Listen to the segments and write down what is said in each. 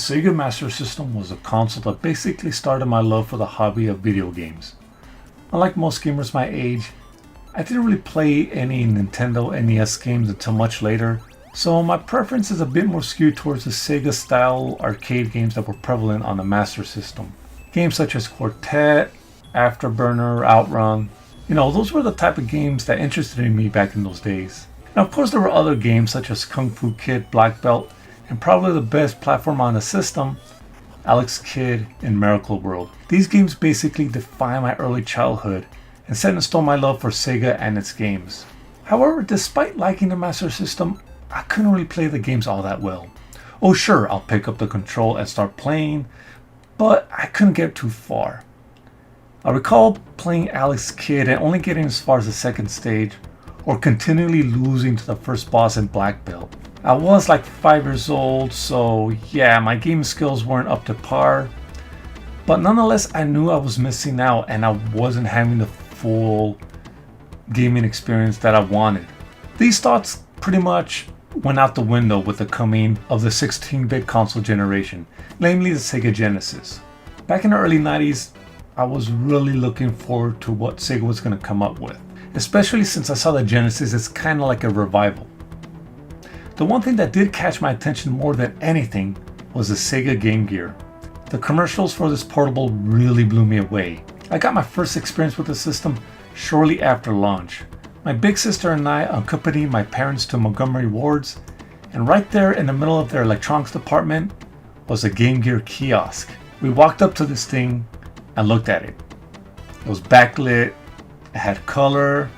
Sega Master System was a console that basically started my love for the hobby of video games. Unlike most gamers my age, I didn't really play any Nintendo NES games until much later, so my preference is a bit more skewed towards the Sega style arcade games that were prevalent on the Master System. Games such as Quartet, Afterburner, Outrun, those were the type of games that interested in me back in those days. Now of course there were other games such as Kung Fu Kid, Black Belt, and probably the best platform on the system, Alex Kidd and Miracle World. These games basically define my early childhood and set in stone my love for Sega and its games. However, despite liking the Master System, I couldn't really play the games all that well. Oh sure, I'll pick up the control and start playing, but I couldn't get too far. I recall playing Alex Kidd and only getting as far as the second stage, or continually losing to the first boss in Black Belt. I was like 5 years old, so yeah, my game skills weren't up to par, but nonetheless I knew I was missing out and I wasn't having the full gaming experience that I wanted. These thoughts pretty much went out the window with the coming of the 16-bit console generation, namely the Sega Genesis. Back in the early 90s, I was really looking forward to what Sega was going to come up with, especially since I saw the Genesis as kind of like a revival. The one thing that did catch my attention more than anything was the Sega Game Gear. The commercials for this portable really blew me away. I got my first experience with the system shortly after launch. My big sister and I accompanied my parents to Montgomery Ward's, and right there in the middle of their electronics department was a Game Gear kiosk. We walked up to this thing and looked at it. It was backlit, it had color,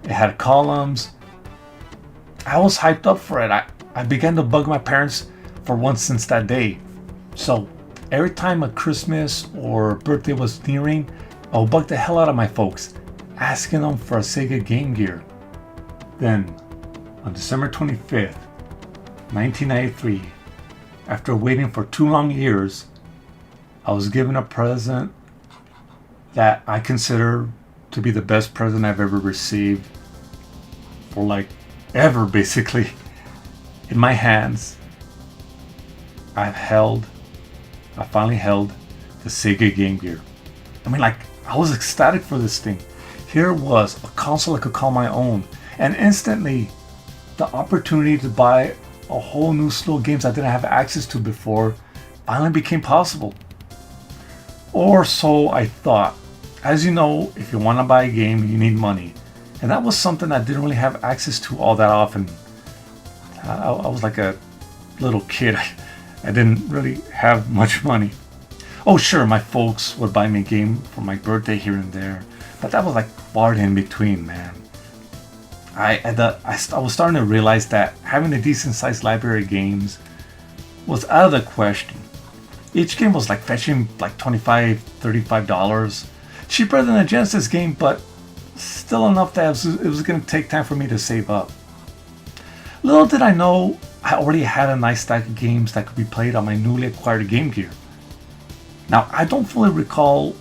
it had columns. I was hyped up for it. I began to bug my parents for once since that day. So every time a Christmas or birthday was nearing, I would bug the hell out of my folks, asking them for a Sega Game Gear. Then, on December 25th, 1993, after waiting for 2 long years, I was given a present that I consider to be the best present I've ever received for ever, basically. In my hands, I finally held the Sega Game Gear. I was ecstatic for this thing. Here was a console I could call my own, and instantly the opportunity to buy a whole new slew of games I didn't have access to before finally became possible. Or so I thought. As you know, if you want to buy a game, you need money. And that was something I didn't really have access to all that often. I was like a little kid. I didn't really have much money. Oh sure, my folks would buy me a game for my birthday here and there, but that was far in between, man. I was starting to realize that having a decent sized library of games was out of the question. Each game was fetching $25, $35. Cheaper than a Genesis game, but still enough that it was going to take time for me to save up. Little did I know, I already had a nice stack of games that could be played on my newly acquired Game Gear. Now, I don't fully recall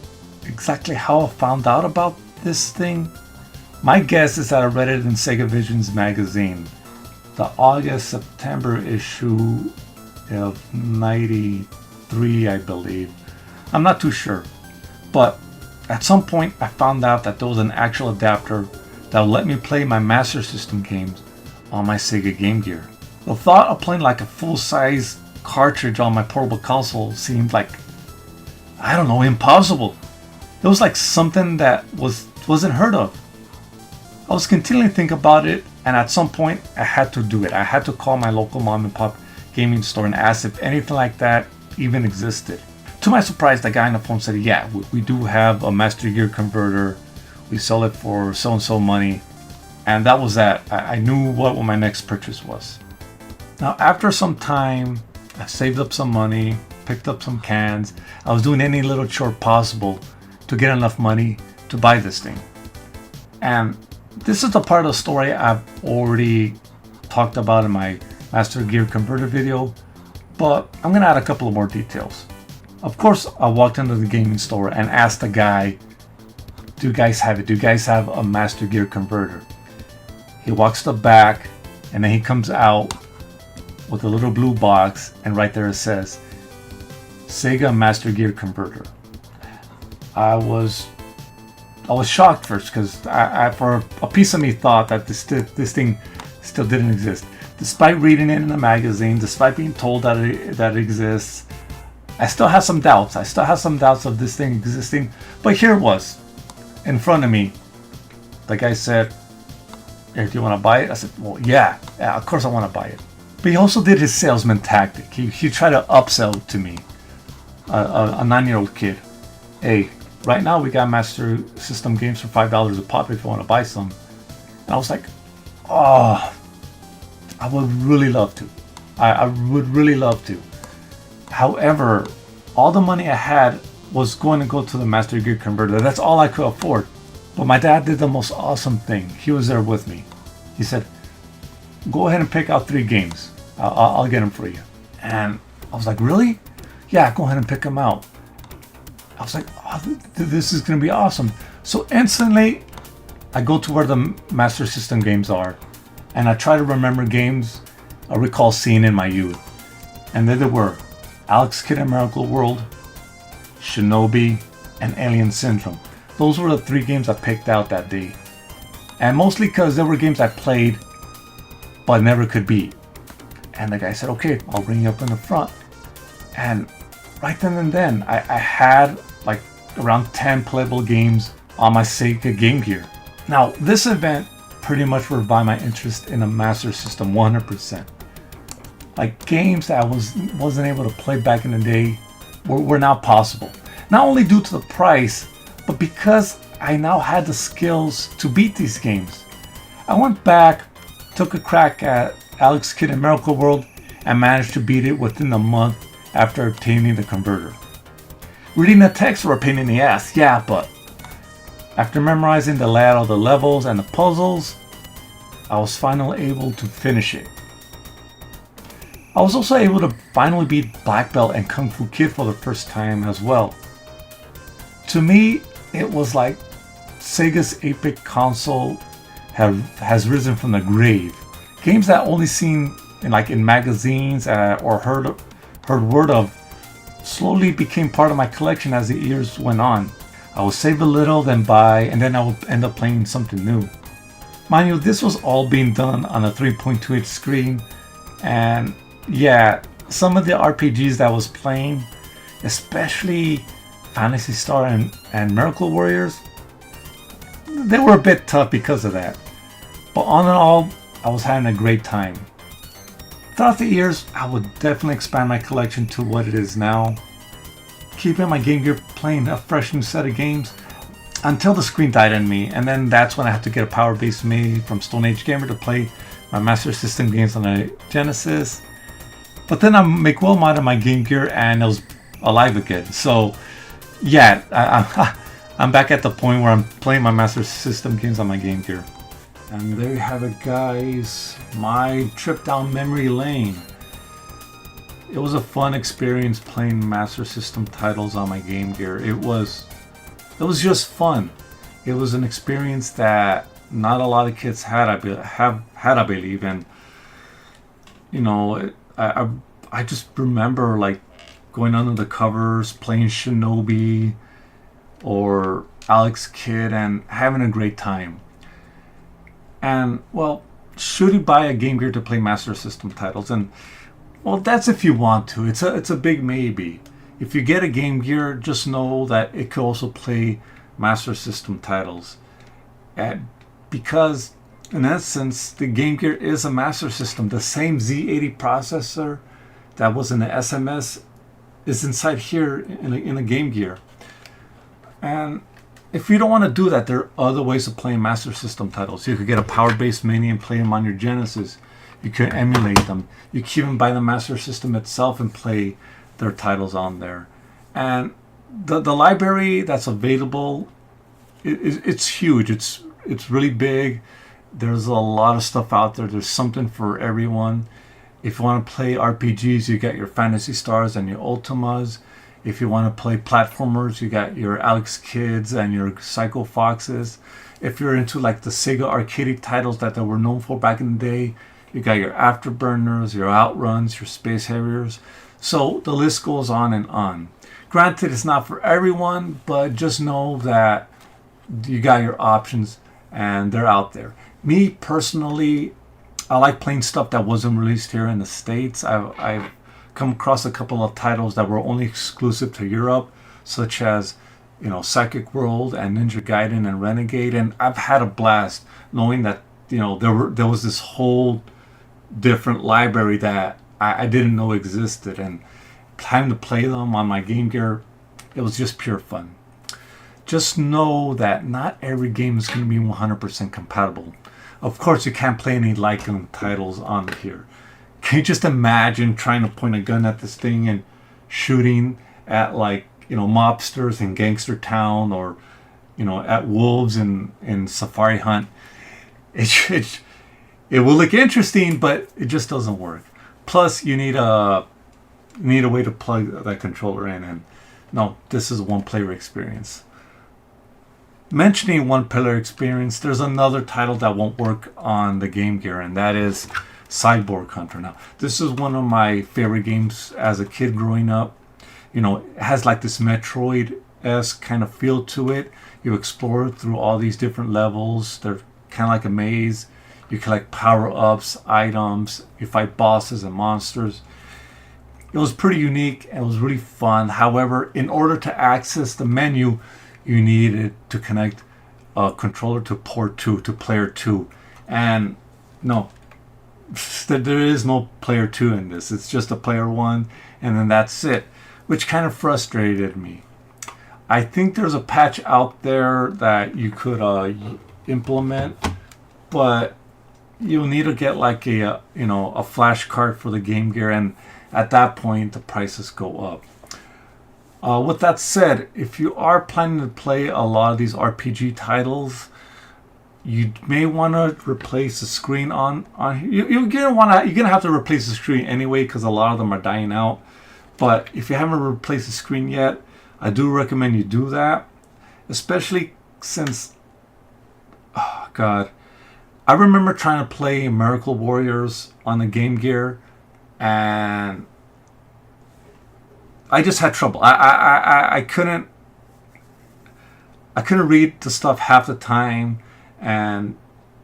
exactly how I found out about this thing. My guess is that I read it in Sega Visions magazine, the August-September issue of '93, I believe. I'm not too sure, but at some point I found out that there was an actual adapter that would let me play my Master System games on my Sega Game Gear. The thought of playing a full-size cartridge on my portable console seemed impossible. It was something that wasn't heard of. I was continuing to think about it, and at some point I had to do it. I had to call my local mom and pop gaming store and ask if anything like that even existed. To my surprise, the guy on the phone said, yeah, we do have a Master Gear converter. We sell it for so and so money. And that was that. I knew what my next purchase was. Now, after some time, I saved up some money, picked up some cans. I was doing any little chore possible to get enough money to buy this thing. And this is the part of the story I've already talked about in my Master Gear converter video, but I'm going to add a couple of more details. Of course, I walked into the gaming store and asked the guy, do you guys have it? Do you guys have a Master Gear converter? He walks to the back, and then he comes out with a little blue box, and right there it says, Sega Master Gear converter. I was shocked first because I for a piece of me thought that this thing still didn't exist, despite reading it in a magazine, despite being told that it exists. I still have some doubts. I still have some doubts of this thing existing, but here it was, in front of me. The guy said, "Hey, do you want to buy it?" I said, "Well, yeah, of course I want to buy it." But he also did his salesman tactic. He tried to upsell to me, a 9-year-old kid. "Hey, right now we got Master System games for $5 a pop if you want to buy some." And I was like, "Oh, I would really love to. I would really love to." However, all the money I had was going to go to the Master Gear converter. That's all I could afford. But my dad did the most awesome thing. He was there with me. He said, "Go ahead and pick out 3 games. I'll get them for you." And I was like, "Really?" "Yeah, go ahead and pick them out." I was like, "Oh, this is going to be awesome." So instantly, I go to where the Master System games are, and I try to remember games I recall seeing in my youth. And there they were: Alex Kidd in Miracle World, Shinobi, and Alien Syndrome. Those were the 3 games I picked out that day. And mostly because they were games I played, but never could beat. And the guy said, "Okay, I'll bring you up in the front." And right then and then, I had like around 10 playable games on my Sega Game Gear. Now, this event pretty much revived my interest in the Master System 100%. Like, games that I wasn't able to play back in the day were now possible. Not only due to the price, but because I now had the skills to beat these games. I went back, took a crack at Alex Kidd in Miracle World, and managed to beat it within a month after obtaining the converter. Reading the text were a pain in the ass, yeah, but after memorizing the layout of the levels and the puzzles, I was finally able to finish it. I was also able to finally beat Black Belt and Kung Fu Kid for the first time as well. To me, it was like Sega's 8-bit console has risen from the grave. Games that only seen in magazines or heard word of slowly became part of my collection as the years went on. I would save a little, then buy, and then I would end up playing something new. Mind you, this was all being done on a 3.2-inch screen, and yeah, some of the RPGs that I was playing, especially Phantasy Star and Miracle Warriors, they were a bit tough because of that. But on and all, I was having a great time. Throughout the years, I would definitely expand my collection to what it is now, keeping my Game Gear playing a fresh new set of games until the screen died on me, and then that's when I had to get a power base made from Stone Age Gamer to play my Master System games on a Genesis. But then I make well mod of my Game Gear and it was alive again. So yeah, I'm back at the point where I'm playing my Master System games on my Game Gear. And there you have it, guys. My trip down memory lane. It was a fun experience playing Master System titles on my Game Gear. It was just fun. It was an experience that not a lot of kids had, I believe. And you know, I just remember like going under the covers, playing Shinobi or Alex Kidd, and having a great time. And well, should you buy a Game Gear to play Master System titles? And well, that's if you want to. It's a big maybe. If you get a Game Gear, just know that it could also play Master System titles. And because in essence, the Game Gear is a Master System. The same Z80 processor that was in the SMS is inside here in the Game Gear. And if you don't want to do that, there are other ways of playing Master System titles. You could get a Power-Based Mini and play them on your Genesis. You could emulate them. You could even buy the Master System itself and play their titles on there. And the library that's available, it's huge. It's really big. There's a lot of stuff out there. There's something for everyone. If you want to play RPGs, you got your Phantasy Stars and your Ultimas. If you want to play platformers, you got your Alex Kidds and your Psycho Foxes. If you're into like the Sega arcade titles that they were known for back in the day, you got your Afterburners, your Outruns, your Space Harriers. So the list goes on and on. Granted, it's not for everyone, but just know that you got your options and they're out there. Me personally, I like playing stuff that wasn't released here in the States. I've come across a couple of titles that were only exclusive to Europe, such as, Psychic World and Ninja Gaiden and Renegade, and I've had a blast knowing that, there was this whole different library that I didn't know existed, and time to play them on my Game Gear, it was just pure fun. Just know that not every game is going to be 100% compatible. Of course, you can't play any Lycan titles on here. Can you just imagine trying to point a gun at this thing and shooting at mobsters in Gangster Town, or at wolves in Safari Hunt? It will look interesting, but it just doesn't work. Plus, you need a way to plug that controller in, and no, this is a one-player experience. Mentioning one-player experience, there's another title that won't work on the Game Gear, and that is Cyborg Hunter. Now, this is one of my favorite games as a kid growing up. It has like this Metroid-esque kind of feel to it. You explore through all these different levels. They're kind of like a maze. You collect power-ups, items. You fight bosses and monsters. It was pretty unique and it was really fun. However, in order to access the menu, you needed to connect a controller to port 2, to player 2. And no, there is no player 2 in this. It's just a player 1, and then that's it, which kind of frustrated me. I think there's a patch out there that you could implement, but you'll need to get like a flash card for the Game Gear, and at that point the prices go up. With that said, if you are planning to play a lot of these RPG titles, you may want to replace the screen on here. You're gonna have to replace the screen anyway, because a lot of them are dying out. But if you haven't replaced the screen yet, I do recommend you do that, especially since, oh God, I remember trying to play Miracle Warriors on the Game Gear, and I just had trouble. I couldn't read the stuff half the time, and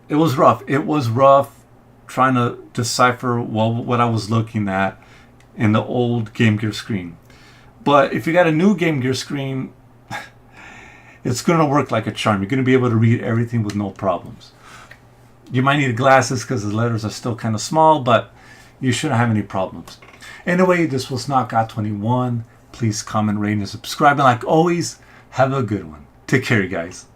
it was rough. It was rough trying to decipher what I was looking at in the old Game Gear screen. But if you got a new Game Gear screen, it's going to work like a charm. You're going to be able to read everything with no problems. You might need glasses because the letters are still kind of small, but you shouldn't have any problems. Anyway, this was Knockout21. Please comment, rate, and subscribe. And like always, have a good one. Take care, you guys.